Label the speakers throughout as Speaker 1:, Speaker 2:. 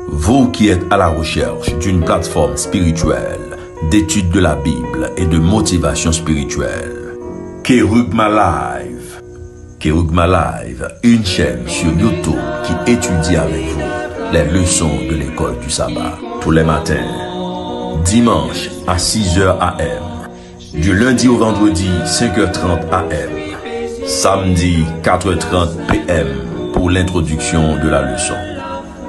Speaker 1: Vous qui êtes à la recherche d'une plateforme spirituelle, d'étude de la Bible et de motivation spirituelle, Kerugma Live. Kerugma Live, une chaîne sur YouTube qui étudie avec vous les leçons de l'école du sabbat tous les matins, dimanche à 6h AM, du lundi au vendredi 5h30 AM, samedi 4h30 PM pour l'introduction de la leçon.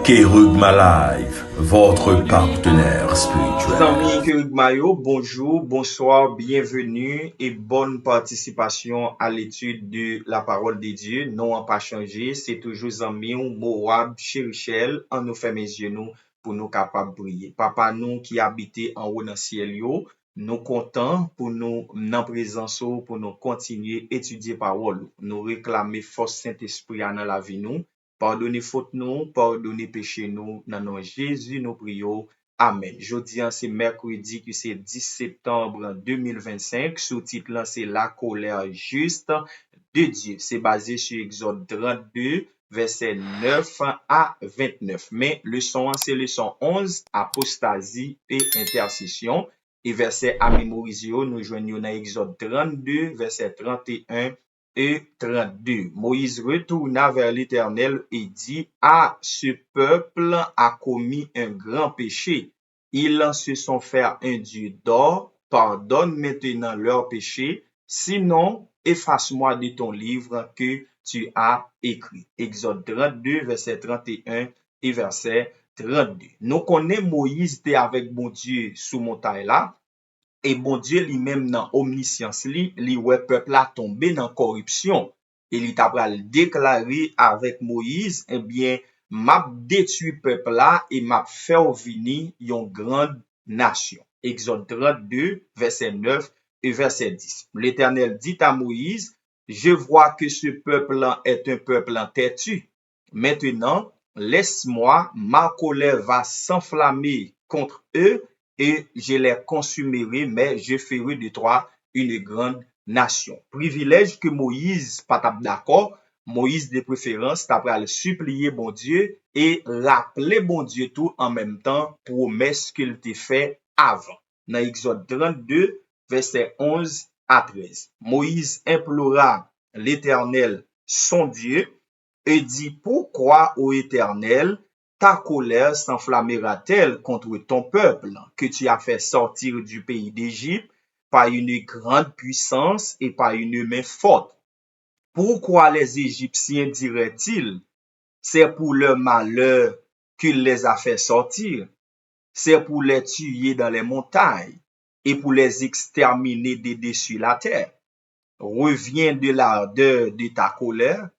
Speaker 1: Kerugma Live, votre partenaire spirituel.
Speaker 2: Amis Kerugma yo, bonjour, bonsoir, bienvenue et bonne participation à l'étude de la parole de Dieu. Non, on pas changé, c'est toujours amis Moab, Chérichel, en nous fait mes yeux nous pour nous capables de briller. Papa nous qui habitait en haut dans le ciel yo, nous contents pour nous dans présence pour nous continuer étudier parole. Nous réclamer force Saint-Esprit dans la vie nous. Pardonnez faute nous, pardonnez péché nous, dans nom Jésus nous prions. Amen. Jeudi, c'est mercredi qui c'est 10 septembre 2025. Sous-titre là, c'est la colère juste de Dieu. C'est basé sur Exode 32, verset 9 à 29. Mais leçon 1, c'est leçon 11, apostasie et intercession. Et verset à mémoriser, nous joignons dans Exode 32, verset 31 et 32. Moïse retourna vers l'Éternel et dit, ah, ce peuple a commis un grand péché. Ils se sont fait un Dieu d'or. Pardonne maintenant leur péché. Sinon, efface-moi de ton livre que tu as écrit. Exode 32, verset 31 et verset 32. Nous connaissons Moïse était avec bon Dieu sous montagne là. Et bon Dieu lui-même dans omniscience li ouais peuple a tombé dans corruption. Et il t'a déclaré avec Moïse, eh bien, m'a détruit peuple là et m'a fait venir une grande nation. Exode 32, verset 9 et verset 10. L'Éternel dit à Moïse, je vois que ce peuple est un peuple têtu. Maintenant, laisse-moi, ma colère va s'enflammer contre eux et je les consumerai, mais je ferai de toi une grande nation. Privilège que Moïse pas d'accord, Moïse de préférence t'a le supplier bon Dieu et rappeler bon Dieu tout en même temps promesse qu'il t'a fait avant. Dans Exode 32, verset 11 à 13. Moïse implora l'Éternel, son Dieu, et dit, pourquoi, ô Éternel, ta colère s'enflammera-t-elle contre ton peuple que tu as fait sortir du pays d'Égypte par une grande puissance et par une main forte? Pourquoi les Égyptiens diraient-ils, c'est pour leur malheur qu'il les a fait sortir? C'est pour les tuer dans les montagnes et pour les exterminer de dessus la terre. Reviens de l'ardeur de ta colère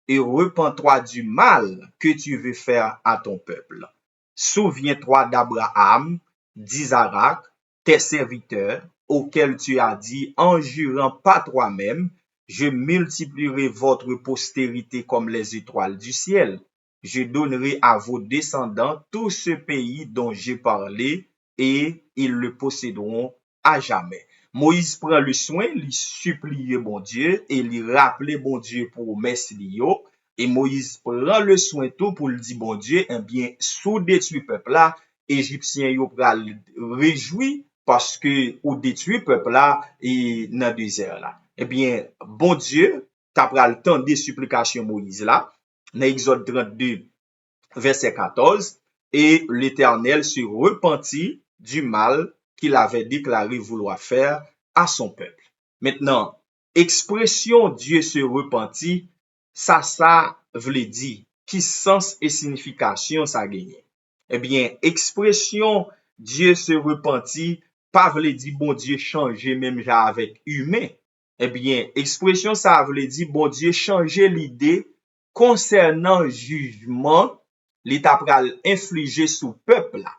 Speaker 2: et repens-toi du mal que tu veux faire à ton peuple. Souviens-toi d'Abraham, d'Isaac, tes serviteurs, auxquels tu as dit, en jurant pas toi-même, je multiplierai votre postérité comme les étoiles du ciel. Je donnerai à vos descendants tout ce pays dont j'ai parlé et ils le posséderont à jamais. Moïse prend le soin, lui supplier bon Dieu et lui rappeler bon Dieu pour Messilio. Et Moïse prend le soin tout pour lui dire bon Dieu, eh bien, sous détruit peuple là, Égyptiens yo pral réjoui parce que ou détruit peuple là et dans le désert là. Eh bien, bon Dieu, t'as pral temps des supplications Moïse là, dans Exode 32, verset 14, et l'Éternel se repentit du mal qu'il avait déclaré vouloir faire à son peuple. Maintenant, expression Dieu se repentit, ça veut dire qui sens et signification ça gagne. Eh bien, expression Dieu se repentit, pas veut dire bon Dieu changer même avec humain. Eh bien, expression ça veut dire bon Dieu changer l'idée concernant jugement l'état pral infliger sous peuple là.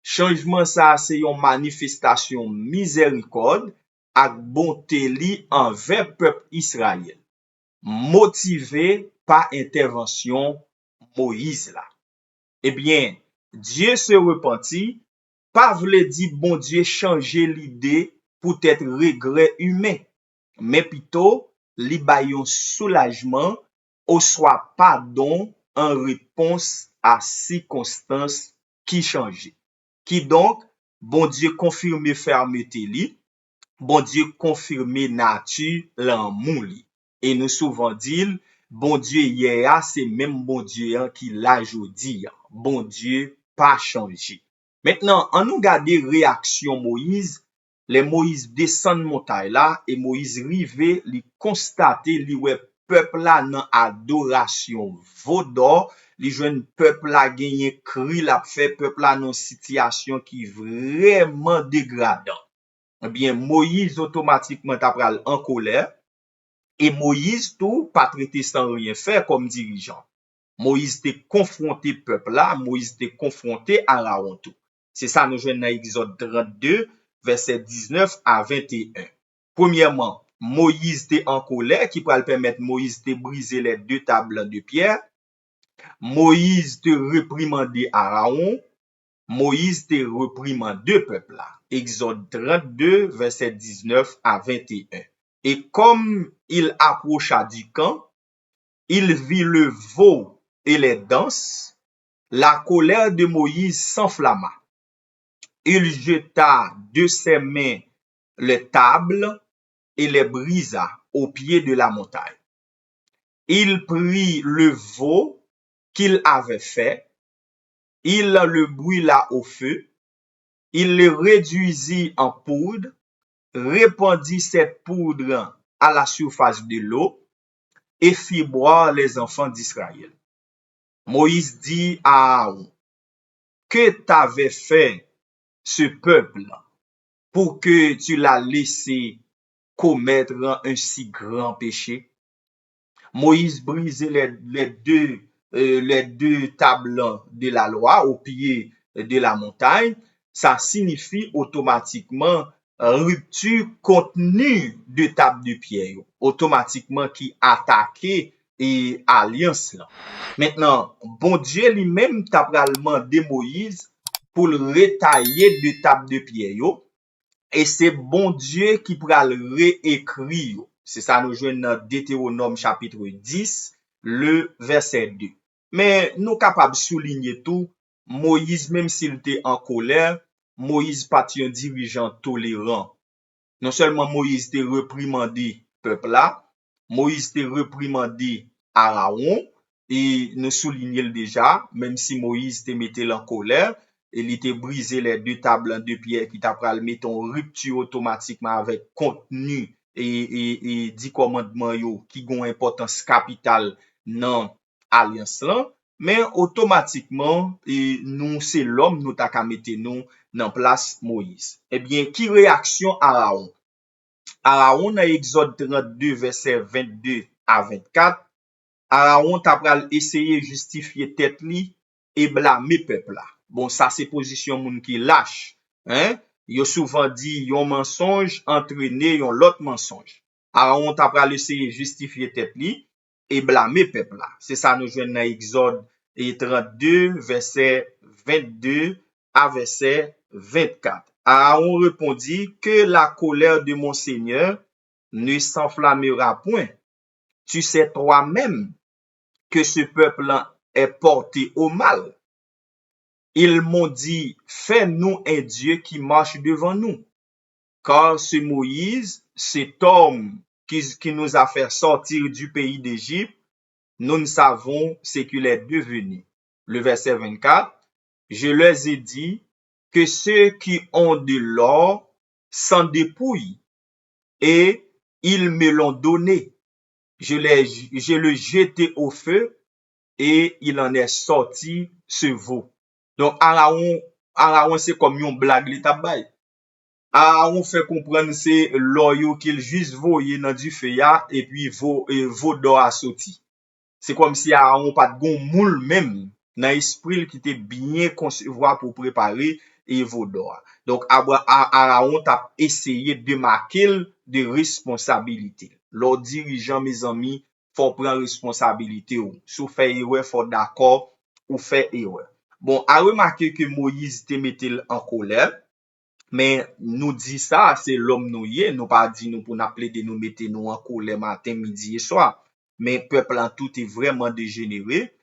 Speaker 2: Changement ça c'est une manifestation miséricorde ak bonté li envers peuple Israël, motivé par intervention Moïse là. Eh bien, Dieu se repentit, pas vle dire bon Dieu changer l'idée pour être regret humain, mais plutôt li ba yon soulagement ou soit pardon en réponse à circonstances qui changeaient. Qui donc, bon Dieu confirme fermeté li, bon Dieu confirme nature l'amour li. Et nous souvent dit, bon Dieu hier, c'est même bon Dieu hein, qui l'a jodi. Bon Dieu pas changé. Maintenant, on nous garde réaction Moïse, les Moïse descend montagne là, et Moïse rive, li constater, li ouais peuple là dans adoration vaudor, li jwenn peuple là gagné cri la fait peuple là dans situation qui vraiment dégradant. Eh bien, Moïse automatiquement t'a pral en colère, et Moïse tout pas traité sans rien faire comme dirigeant. Moïse était confronté peuple là, Moïse était confronté à Aaron tout. C'est ça nous joignons dans Exode 32 verset 19 à 21. Premièrement, Moïse était en colère qui pourrait permettre Moïse de briser les deux tables de pierre. Moïse te reprimandé Aaron. Moïse te reprimandé peuple là. Exode 32 verset 19 à 21. Et comme il approcha du camp, il vit le veau et les danses. La colère de Moïse s'enflamma. Il jeta de ses mains les tables et les brisa au pied de la montagne. Il prit le veau qu'il avait fait, il le brûla au feu, il le réduisit en poudre, répandit cette poudre à la surface de l'eau et fit boire les enfants d'Israël. Moïse dit à Aaron, que t'avais fait ce peuple pour que tu l'as laissé commettre un si grand péché? Moïse brisait les deux tables de la loi au pied de la montagne. Ça signifie automatiquement rupture contenu de table de pierre, automatiquement qui attaquait et alliance là. Maintenant, bon Dieu lui-même t'a demandé Moïse pour le retailler de table de pierre et c'est bon Dieu qui pourra le réécrire. C'est ça nous joignons dans Deutéronome chapitre 10, le verset 2. Mais nous capables de souligner tout, Moïse, même s'il était en colère, Moïse pas un dirigeant tolérant. Non seulement Moïse était reprimandé peuple là, Moïse était reprimandé Aaron, et nous soulignons déjà, même si Moïse était mis en colère, il était brisé les deux tables de pierre qui t'a pral mettre en rupture automatiquement avec contenu et 10 commandements yo qui ont importance capitale dans alliance là, mais automatiquement et nous c'est l'homme nous t'a ka mettre nous dans place Moïse. Eh bien, qui réaction Aaron? Aaron dans Exode 32 verset 22 à 24, Aaron t'a pral essayer justifier tête li et blâmer peuple là. Bon, ça c'est position moun qui lâche, hein? Yo souvent dit yon mensonge entraîné yon l'autre mensonge. Aaron t'a pral essayer justifier tête li et blâmer peuple là. C'est ça nous joignons dans Exode 32 verset 22 à verset 24. Aaron répondit que la colère de mon Seigneur ne s'enflammera point. Tu sais toi-même que ce peuple est porté au mal. Ils m'ont dit, fais-nous un Dieu qui marche devant nous. Car ce Moïse, cet homme qui nous a fait sortir du pays d'Égypte, nous ne savons ce qu'il est devenu. Le verset 24, je leur ai dit que ceux qui ont de l'or s'en dépouillent et ils me l'ont donné. Je l'ai jeté au feu et il en est sorti ce veau. Donc, Aaron c'est comme une blague li t'a bay. Aaron fait comprendre c'est l'or qu'il juste voyé dans du feu et puis veau d'or a sorti. C'est comme si Aaron pas de gon moule même dans l'esprit qui était bien concevoir pour préparer et veau d'or. Donc, Aaron t'a essayé de marquer de responsabilité. Lors dirigeant, mes amis, faut prendre responsabilité ou. Si vous faites erreur, faut d'accord ou fait erreur. Bon, à remarquer que Moïse te mettait en colère, mais nous dit ça, c'est l'homme nous y nous pas dit nous pour nous plaider nous mettre nous en colère matin, midi et soir. Mais peuple en tout est vraiment dégénéré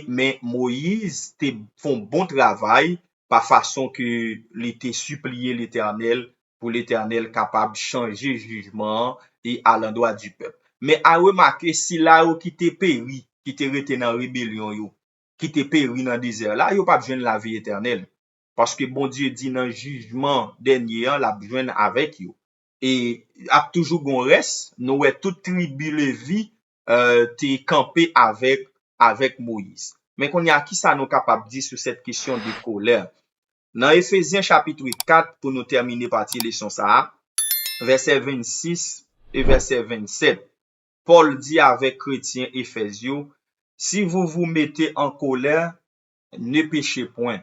Speaker 2: mais Moïse te font bon travail par façon que l'été supplié l'Éternel pour l'Éternel capable changer jugement et à l'endroit du peuple. Mais à remarquer si là qui te péri, qui te rete dans rébellion yo, qui te péri dans désert là, yo pas besoin de la vie éternelle. Parce que bon Dieu dit dans jugement dernier, la besoin avec yo. Et a toujours gon reste, nous toute tribu Lévi te campé avec Moïse. Mais qu'on y a qui ça nous capable dire sur cette question de colère. Dans Éphésiens chapitre 4 pour nous terminer partie leçon ça, verset 26 et verset 27. Paul dit avec chrétiens Éphésiens, si vous vous mettez en colère, ne péchez point,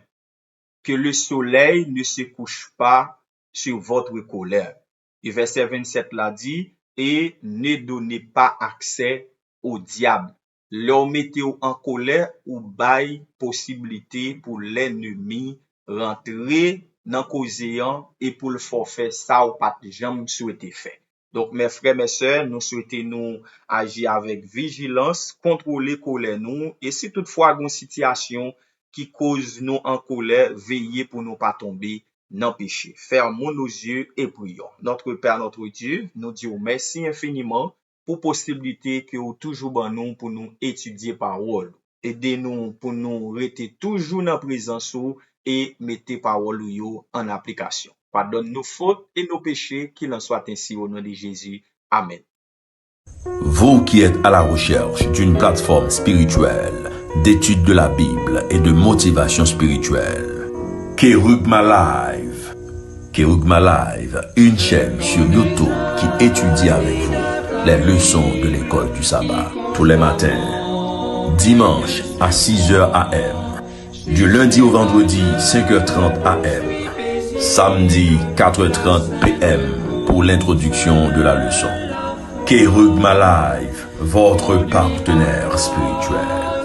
Speaker 2: que le soleil ne se couche pas sur votre colère. Et verset 27 l'a dit, et ne donnez pas accès au diable. Leur mettez en colère ou bail possibilité pour l'ennemi rentrer dans causéant et pour le forfait ça ou pas jamais souhaité faire. Donc mes frères, mes sœurs, nous souhaitons nous agir avec vigilance, contrôler colère nous et si toutefois une situation qui cause nous en colère, veillez pour nous pas tomber dans le péché. Fermons nos yeux et prions. Notre Père, notre Dieu, nous disons merci infiniment pour possibilité que vous toujours ban nous pour nous étudier parole. Aidez-nous pour nous rester toujours dans la présence et mettez parole en application. Pardonne nos fautes et nos péchés, qu'il en soit ainsi au nom de Jésus. Amen.
Speaker 1: Vous qui êtes à la recherche d'une plateforme spirituelle, d'étude de la Bible et de motivation spirituelle, Kerugma Live. Kerugma Live, une chaîne sur YouTube qui étudie avec vous les leçons de l'école du sabbat tous les matins, dimanche à 6h AM, du lundi au vendredi 5h30 AM, samedi 4h30 PM pour l'introduction de la leçon. Kerugma Live, votre partenaire spirituel.